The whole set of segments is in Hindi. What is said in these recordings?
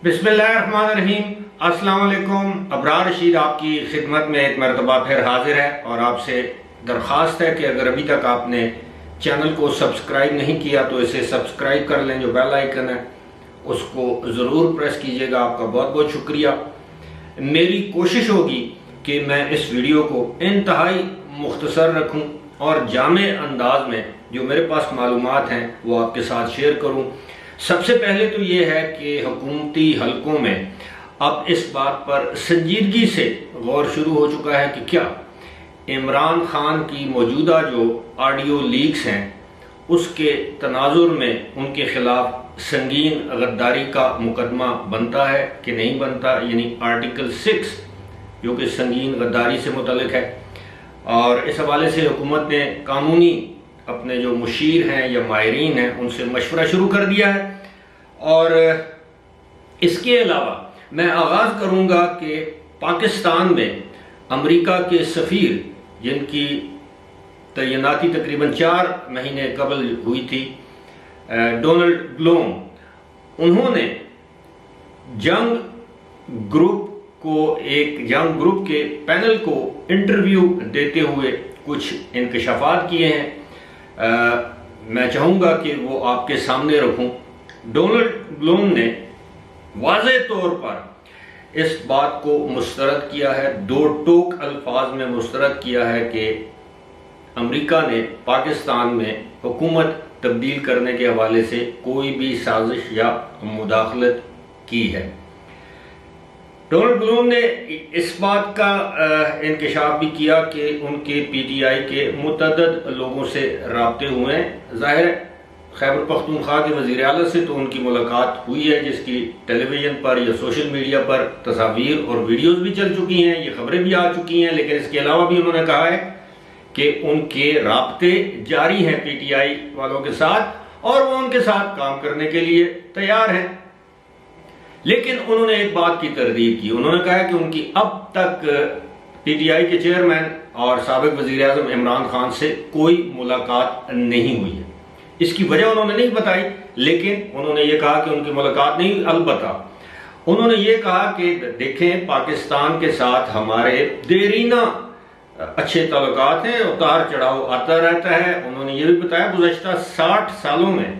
बिस्मिल्लाहिर्रहमानिर्रहीम। अस्सलाम वालेकुम। अबरार रशीद आपकी खिदमत में एक मरतबा फिर हाजिर है और आपसे दरख्वास्त है कि अगर अभी तक आपने चैनल को सब्सक्राइब नहीं किया तो इसे सब्सक्राइब कर लें। जो बेल आइकन है उसको ज़रूर प्रेस कीजिएगा। आपका बहुत बहुत शुक्रिया। मेरी कोशिश होगी कि मैं इस वीडियो को इंतहाई मुख्तसर रखूं और जामे अंदाज में जो मेरे पास मालूमात हैं वो आपके साथ शेयर करूं। सबसे पहले तो ये है कि हुकूमती हलकों में अब इस बात पर संजीदगी से गौर शुरू हो चुका है कि क्या इमरान खान की मौजूदा जो ऑडियो लीक्स हैं उसके तनाजुर में उनके खिलाफ संगीन गद्दारी का मुकदमा बनता है कि नहीं बनता, यानी आर्टिकल 6 जो कि संगीन गद्दारी से मुतल्लिक है। और इस हवाले से हुकूमत ने कानूनी अपने जो मुशीर हैं या माहिरीन हैं उनसे मशवरा शुरू कर दिया है। और इसके अलावा मैं आगाज़ करूंगा कि पाकिस्तान में अमेरिका के सफ़ीर जिनकी तैनाती तकरीबन 4 महीने कबल हुई थी, डोनाल्ड ब्लूम, उन्होंने जंग ग्रुप के पैनल को इंटरव्यू देते हुए कुछ इंकशाफात किए हैं। मैं चाहूँगा कि वो आपके सामने रखूं। डोनाल्ड ब्लूम ने वाज़ेह तौर पर इस बात को मुस्तरद किया है, दो टोक अल्फाज में मुस्तरद किया है कि अमेरिका ने पाकिस्तान में हुकूमत तब्दील करने के हवाले से कोई भी साजिश या मुदाखलत की है। डोनाल्ड ब्लूम ने इस बात का इंकशाफ भी किया कि उनके पीटीआई के मुतअद्दिद लोगों से राब्ते हुए हैं। ज़ाहिर है खैबर पख्तूनख्वा के वज़ीर आला से तो उनकी मुलाकात हुई है, जिसकी टेलीविज़न पर या सोशल मीडिया पर तस्वीर और वीडियोज़ भी चल चुकी हैं, ये खबरें भी आ चुकी हैं। लेकिन इसके अलावा भी उन्होंने कहा है कि उनके राब्ते जारी हैं पीटीआई वालों के साथ और वो उनके साथ काम करने के लिए तैयार हैं। लेकिन उन्होंने एक बात की तरदीद की। उन्होंने कहा कि उनकी अब तक पीटीआई के चेयरमैन और साबिक वज़ीर आज़म इमरान खान से कोई मुलाकात नहीं हुई है। इसकी वजह उन्होंने नहीं बताई, लेकिन उन्होंने ये कहा कि उनकी मुलाकात नहीं, अलबत्ता उन्होंने ये कहा कि देखें, पाकिस्तान के साथ हमारे देरीना अच्छे ताल्लुकात हैं, उतार चढ़ाव आता रहता है। उन्होंने ये भी बताया गुज़श्ता 60 सालों में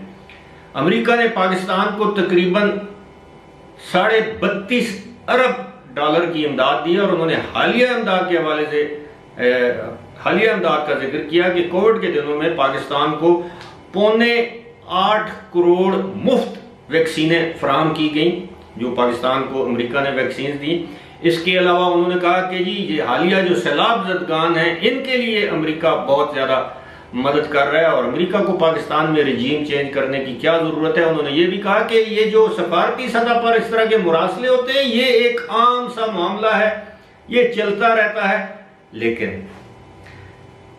अमेरिका ने पाकिस्तान को तकरीबन 32.5 अरब डॉलर की इमदाद दी है। और उन्होंने हालिया इमदाद के हवाले से हालिया इमदाद का जिक्र किया कि कोविड के दिनों में पाकिस्तान को 7.25 करोड़ मुफ्त वैक्सीनें फराहम की गई, जो पाकिस्तान को अमेरिका ने वैक्सीन दी। इसके अलावा उन्होंने कहा कि जी ये हालिया जो सैलाब ज़दगान हैं इनके लिए अमेरिका बहुत ज़्यादा मदद कर रहा है और अमेरिका को पाकिस्तान में रजीम चेंज करने की क्या ज़रूरत है। उन्होंने ये भी कहा कि ये जो सफारती सतह पर इस तरह के मुरासले होते हैं ये एक आम सा मामला है, ये चलता रहता है। लेकिन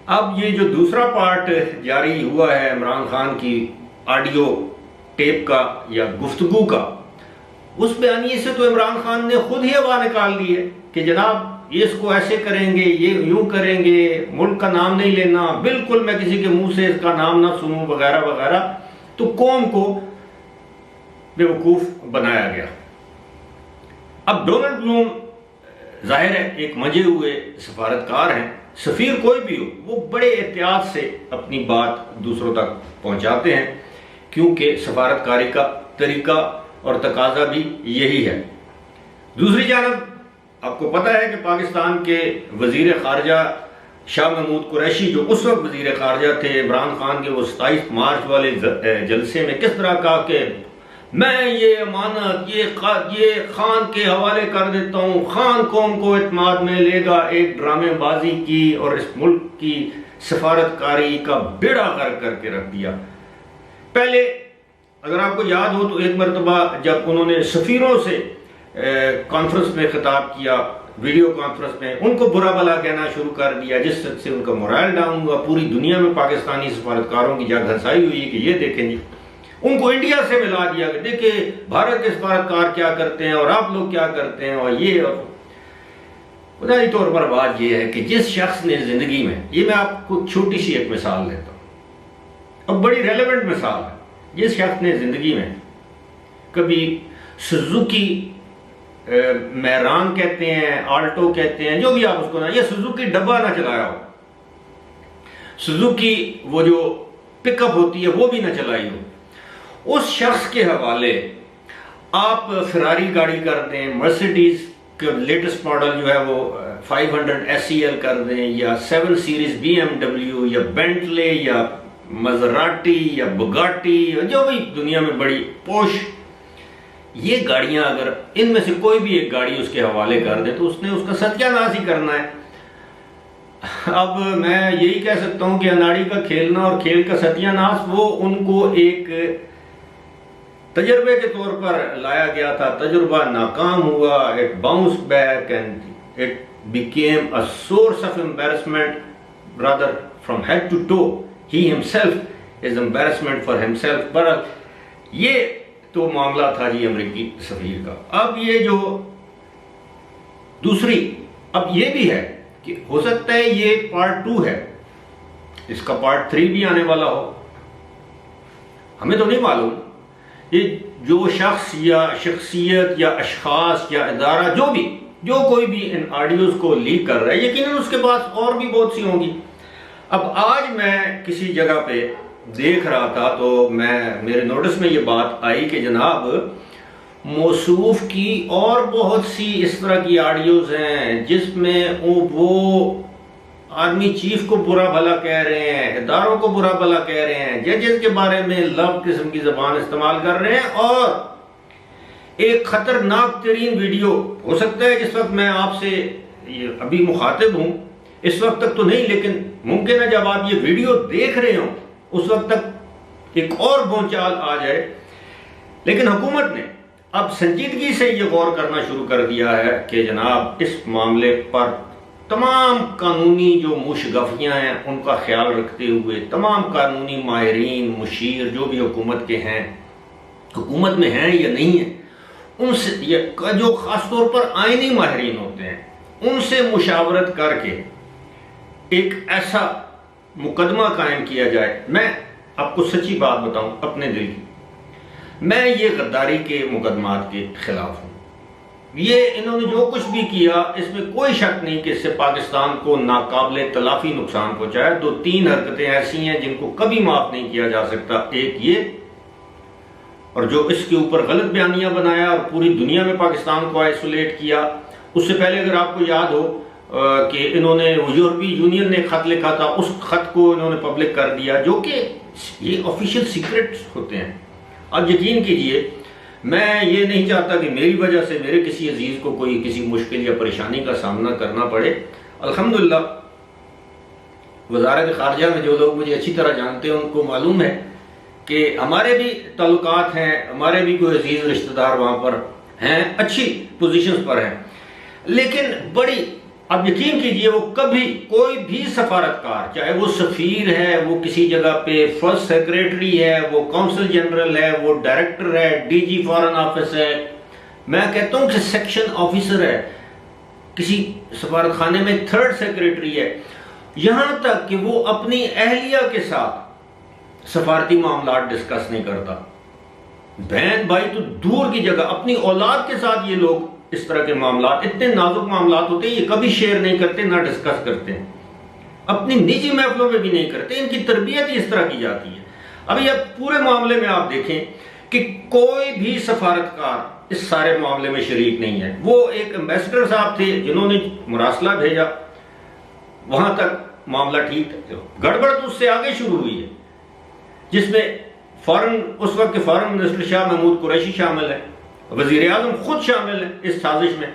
अब ये जो दूसरा पार्ट जारी हुआ है इमरान खान की ऑडियो टेप का या गुफ्तगू का, उस बयानिए से तो इमरान खान ने खुद ही हवा निकाल दी है कि जनाब ये इसको ऐसे करेंगे, ये यूं करेंगे, मुल्क का नाम नहीं लेना, बिल्कुल मैं किसी के मुंह से इसका नाम ना सुनूं वगैरह वगैरह। तो कौम को बेवकूफ बनाया गया। अब डोनाल्ड ब्लूम जाहिर है एक मजे हुए सफारतकार हैं। सफीर कोई भी हो वो बड़े एहतियात से अपनी बात दूसरों तक पहुंचाते हैं, क्योंकि सफारतकारी का तरीका और तकाजा भी यही है। दूसरी जानब आपको पता है कि पाकिस्तान के वजीर खारजा शाह महमूद कुरैशी, जो उस वक्त वजीर खारजा थे, इमरान खान के वो 27 मार्च वाले जलसे में किस तरह का कि मैं ये अमानत ये खान के हवाले कर देता हूँ, खान कौम को एतमाद में लेगा, एक ड्रामेबाजी की और इस मुल्क की सफारतकारी का बेड़ा गर्क करके रख दिया। पहले अगर आपको याद हो तो एक मरतबा जब उन्होंने सफ़ीरों से कॉन्फ्रेंस में खिताब किया, वीडियो कॉन्फ्रेंस में, उनको बुरा भला कहना शुरू कर दिया, जिससे उनका मोरल डाउन हुआ। पूरी दुनिया में पाकिस्तानी सफारतकारों की जगह घसाई हुई है कि ये देखें जी, उनको इंडिया से मिला दिया कि देखिए भारत के सफारतकार क्या करते हैं और आप लोग क्या करते हैं। और ये बुनियादी तौर पर बात यह है कि जिस शख्स ने जिंदगी में, ये मैं आपको छोटी सी एक मिसाल देता हूँ और बड़ी रेलेवेंट मिसाल है, जिस शख्स ने जिंदगी में कभी सुजुकी मैरान कहते हैं, आल्टो कहते हैं, जो भी आप उसको ना, ये सुजुकी डब्बा ना चलाया हो, सुजुकी वो जो पिकअप होती है वो भी ना चलाई हो, उस शख्स के हवाले आप फरारी गाड़ी कर दें, मर्सिडीज के लेटेस्ट मॉडल जो है वो 500 SEL कर दें, या 7 सीरीज BMW, या बेंटले, या मजराटी, या बुगाटी, जो भी दुनिया में बड़ी पोश ये गाड़ियां, अगर इनमें से कोई भी एक गाड़ी उसके हवाले कर दे तो उसने उसका सत्यानाश ही करना है। अब मैं यही कह सकता हूं कि अनाड़ी का खेलना और खेल का सत्यानाश वो उनको एक तजर्बे के तौर पर लाया गया था, तजुर्बा नाकाम हुआ, it bounce back and it became a source of embarrassment rather from head to toe, he himself is embarrassment for himself. पर ये तो मामला था जी अमेरिकी सफीर का। अब ये जो दूसरी, अब ये भी है कि हो सकता है ये पार्ट 2 है, इसका पार्ट 3 भी आने वाला हो, हमें तो नहीं मालूम। ये जो शख्स या शख्सियत या अशखास या इदारा जो कोई भी इन ऑडियोज को लीक कर रहा है, यकीनन उसके पास और भी बहुत सी होंगी। अब आज मैं किसी जगह पे देख रहा था तो मेरे नोटिस में ये बात आई कि जनाब मौसूफ की और बहुत सी इस तरह की ऑडियोज हैं जिसमें वो आर्मी चीफ को बुरा भला कह रहे हैं, इदारों को बुरा भला कह रहे हैं, जजेस के बारे में लव किस्म की जबान इस्तेमाल कर रहे हैं। और एक खतरनाक तरीन वीडियो, हो सकता है जिस वक्त मैं आपसे अभी मुखातिब हूं इस वक्त तक तो नहीं, लेकिन मुमकिन है जब आप ये वीडियो देख रहे हो उस वक्त तक एक और भूचाल आ जाए। लेकिन हुकूमत ने अब संजीदगी से ये गौर करना शुरू कर दिया है कि जनाब इस मामले पर तमाम कानूनी जो मुशगफियां हैं उनका ख्याल रखते हुए तमाम कानूनी माहिरीन मुशीर जो भी हुकूमत के हैं, हुकूमत में हैं या नहीं है, उनसे जो खासतौर पर आईनी माहिरीन होते हैं उनसे मुशावरत करके एक ऐसा मुकदमा कायम किया जाए। मैं आपको सच्ची बात बताऊं अपने दिल की, मैं ये गद्दारी के मुकदमात के खिलाफ हूं। ये इन्होंने जो कुछ भी किया इसमें कोई शक नहीं कि इससे पाकिस्तान को नाकाबिले तलाफी नुकसान पहुंचाया। 2-3 हरकतें ऐसी हैं जिनको कभी माफ नहीं किया जा सकता। एक ये, और जो इसके ऊपर गलत बयानियां बनाया और पूरी दुनिया में पाकिस्तान को आइसोलेट किया। उससे पहले अगर आपको याद हो कि इन्होंने यूरोपीय यूनियन ने खत लिखा था, उस खत को इन्होंने पब्लिक कर दिया, जो कि ये ऑफिशियल सीक्रेट्स होते हैं। अब यकीन कीजिए मैं ये नहीं चाहता कि मेरी वजह से मेरे किसी अजीज को कोई किसी मुश्किल या परेशानी का सामना करना पड़े। अल्हम्दुलिल्लाह वज़ारत ख़ारिजा में जो लोग मुझे अच्छी तरह जानते हैं उनको मालूम है कि हमारे भी ताल्लुकात हैं, हमारे भी कोई अजीज रिश्तेदार वहाँ पर हैं, अच्छी पोजीशंस पर हैं। लेकिन बड़ी, अब यकीन कीजिए वो कभी कोई भी सफारतकार, चाहे वो सफीर है, वो किसी जगह पे फर्स्ट सेक्रेटरी है, वो काउंसिल जनरल है, वो डायरेक्टर है, डीजी फॉरेन ऑफिस है, मैं कहता हूं कि सेक्शन ऑफिसर है, किसी सफारत खाने में थर्ड सेक्रेटरी है, यहां तक कि वो अपनी अहलिया के साथ सफारती मामला डिस्कस नहीं करता। बहन भाई तो दूर की जगह, अपनी औलाद के साथ ये लोग इस तरह के मामला, इतने नाजुक मामला होते हैं, ये कभी शेयर नहीं करते, ना डिस्कस करते हैं, अपनी निजी महफिलों में भी नहीं करते। इनकी तरबियत ही इस तरह की जाती है। अभी अब पूरे मामले में आप देखें कि कोई भी सफारतकार इस सारे मामले में शरीक नहीं है। वो एक एम्बेसडर साहब थे जिन्होंने मुरासला भेजा, वहां तक मामला ठीक था। गड़बड़ तो उससे आगे शुरू हुई है, जिसमें उस वक्त के फॉरेन मिनिस्टर शाह महमूद कुरैशी शामिल है, वजीर आजम खुद शामिल है इस साजिश में,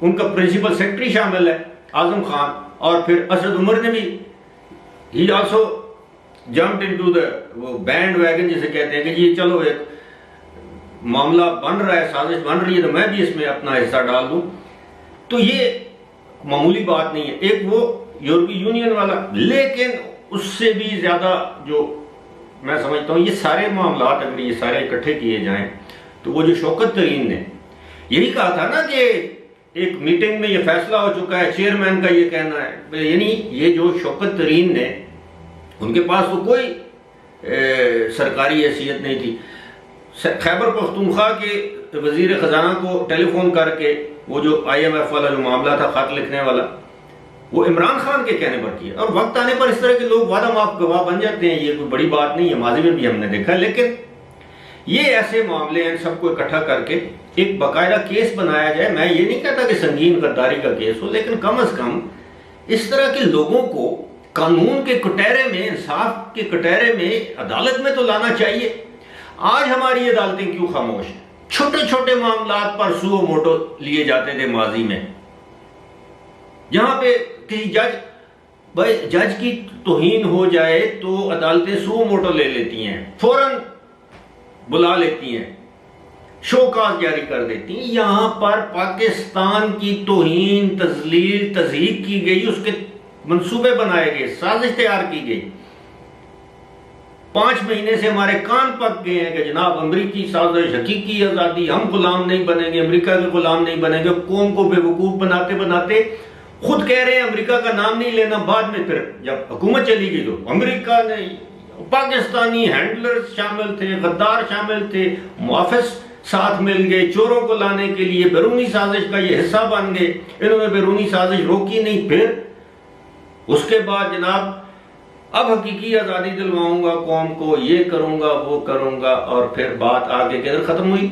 उनका प्रिंसिपल सेक्रेटरी शामिल है आजम खान, और फिर असद उमर ने भी, ही आल्सो जंप्ड इनटू द वो बैंड वैगन जिसे कहते हैं कि जी चलो एक मामला बन रहा है, साजिश बन रही है तो मैं भी इसमें अपना हिस्सा डाल दूं। तो ये मामूली बात नहीं है। एक वो यूरोपीय यूनियन वाला, लेकिन उससे भी ज्यादा जो मैं समझता हूं ये सारे मामला अगर ये सारे इकट्ठे किए जाएं तो वो जो शौकत तरीन ने यही कहा था ना कि एक मीटिंग में ये फैसला हो चुका है, चेयरमैन का ये कहना है, यानी ये जो शौकत तरीन ने, उनके पास तो कोई सरकारी हैसियत नहीं थी। खैबर पख्तूनख्वा के वजीर खजाना को टेलीफोन करके वो जो IMF वाला जो मामला था, खत लिखने वाला, वो इमरान खान के कहने पर किया। और वक्त आने पर इस तरह के लोग वादा माफ गवाह बन जाते हैं, ये कोई बड़ी बात नहीं है, माजी में भी हमने देखा। लेकिन ये ऐसे मामले हैं, सबको इकट्ठा करके एक बाकायदा केस बनाया जाए। मैं ये नहीं कहता कि संगीन गद्दारी का केस हो, लेकिन कम से कम इस तरह के लोगों को कानून के कटहरे में, इंसाफ के कटहरे में, अदालत में तो लाना चाहिए। आज हमारी अदालतें क्यों खामोश हैं? छोटे छोटे मामलात पर सुओ मोटो लिए जाते थे माजी में, जहां पे किसी जज की तौहीन हो जाए तो अदालतें सुओ मोटो ले लेती हैं, फौरन बुला लेती हैं, शोकाज जारी कर देती हैं। यहां पर पाकिस्तान की तौहीन, तजलील, तज़हीक की गई, उसके मंसूबे बनाए गए, साजिश तैयार की गई। 5 महीने से हमारे कान पक गए हैं कि जनाब अमरीकी साजिश, हकीकी आज़ादी, हम गुलाम नहीं बनेंगे, अमेरिका के गुलाम नहीं बनेंगे। कौम को बेवकूफ़ बनाते बनाते खुद कह रहे हैं अमेरिका का नाम नहीं लेना। बाद में फिर जब हुकूमत चली गई तो अमेरिका ने, पाकिस्तानी हैंडलर शामिल थे, गद्दार शामिल थे, मुआफ़िस साथ मिल गए, चोरों को लाने के लिए बैरूनी साजिश का ये हिस्सा बन गए। इन्होंने बैरूनी साजिश रोकी नहीं। फिर उसके बाद जनाब अब हकीकी आज़ादी दिलवाऊंगा कौम को, ये करूंगा, वो करूंगा, और फिर बात आगे किधर खत्म हुई?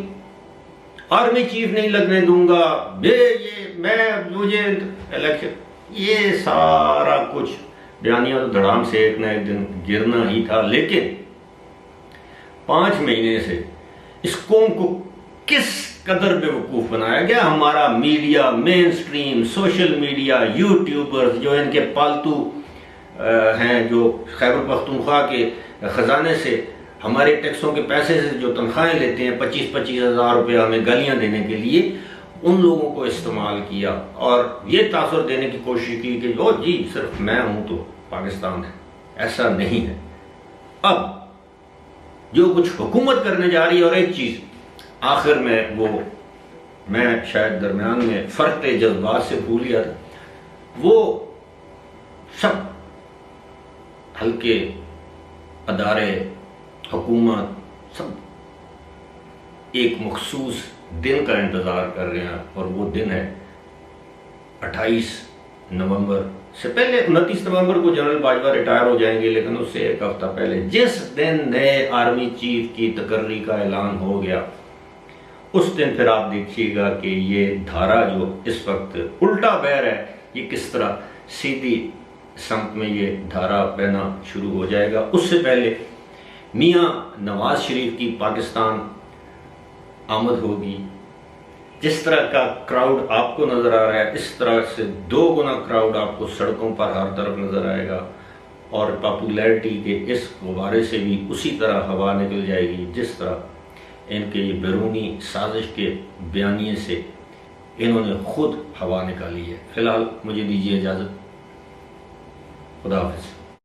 आर्मी चीफ नहीं लगने दूंगा, मुझे इलेक्शन, ये सारा कुछ बयानिया तो धड़ाम से एक न एक दिन गिरना ही था। लेकिन 5 महीने से इस कौम को किस कदर बेवकूफ बनाया गया। हमारा media, main stream, social media, YouTubers जो इनके पालतू हैं, जो खैबर पख्तूनख्वा के खजाने से, हमारे टैक्सों के पैसे से जो तनख्वाहें लेते हैं 25-25 हज़ार रुपये हमें गालियां देने के लिए, उन लोगों को इस्तेमाल किया और ये तासुर देने की कोशिश की कि ओ जी सिर्फ मैं हूं तो पाकिस्तान है। ऐसा नहीं है। अब जो कुछ हुकूमत करने जा रही है, और एक चीज आखिर में, वो मैं शायद दरमियान में फर्क जज्बात से भूल गया था, वो सब हल्के अदारे, हुकूमत, सब एक मखसूस दिन का इंतज़ार कर रहे हैं, और वो दिन है 28 नवंबर से पहले। 29 नवंबर को जनरल बाजवा रिटायर हो जाएंगे, लेकिन उससे एक हफ्ता पहले जिस दिन नए आर्मी चीफ की तकर्री का ऐलान हो गया, उस दिन फिर आप देखिएगा कि ये धारा जो इस वक्त उल्टा बह रहा है, ये किस तरह सीधी समत में ये धारा बहना शुरू हो जाएगा। उससे पहले मियाँ नवाज शरीफ की पाकिस्तान आमद होगी। जिस तरह का क्राउड आपको नजर आ रहा है, इस तरह से 2 गुना क्राउड आपको सड़कों पर हर तरफ नजर आएगा, और पॉपुलैरिटी के इस गुब्बारे से भी उसी तरह हवा निकल जाएगी जिस तरह इनके ये बैरूनी साजिश के बयानिए से इन्होंने खुद हवा निकाली है। फिलहाल मुझे दीजिए इजाज़त। खुदा हाफ़िज़।